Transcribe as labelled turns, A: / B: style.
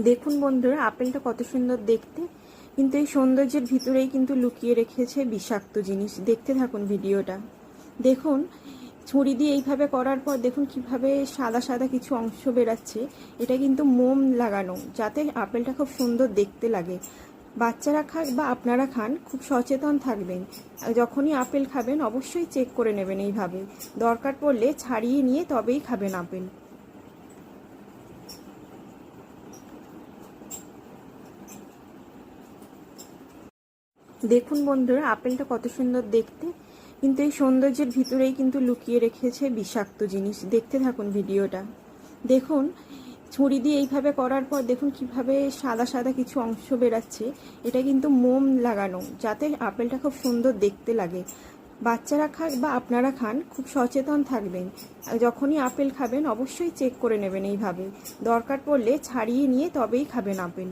A: দেখুন বন্ধুরা, আপেলটা কত সুন্দর দেখতে, কিন্তু এই সৌন্দর্যের ভিতরেই কিন্তু লুকিয়ে রেখেছে বিষাক্ত জিনিস। দেখতে থাকুন ভিডিওটা। দেখুন, ছুরি দিয়ে এইভাবে করার পর দেখুন কিভাবে সাদা সাদা কিছু অংশ বেরাচ্ছে। এটা কিন্তু মোম লাগানো, যাতে আপেলটা খুব সুন্দর দেখতে লাগে। বাচ্চারা খাক বা আপনারা খান, খুব সচেতন থাকবেন। যখনই আপেল খাবেন অবশ্যই চেক করে নেবেন এইভাবে। দরকার পড়লে ছাড়িয়ে নিয়ে তবেই খাবেন আপেল। দেখুন বন্ধুরা, আপেলটা কত সুন্দর দেখতে, কিন্তু এই সৌন্দর্যের ভিতরেই কিন্তু লুকিয়ে রেখেছে বিষাক্ত জিনিস। দেখতে থাকুন ভিডিওটা। দেখুন, ছুরি দিয়ে এইভাবে করার পর দেখুন কিভাবে সাদা সাদা কিছু অংশ বেরাচ্ছে। এটা কিন্তু মোম লাগানো, যাতে আপেলটা খুব সুন্দর দেখতে লাগে। বাচ্চারা খাক বা আপনারা খান, খুব সচেতন থাকবেন। যখনই আপেল খাবেন অবশ্যই চেক করে নেবেন এইভাবে। দরকার পড়লে ছাড়িয়ে নিয়ে তবেই খাবেন আপেল।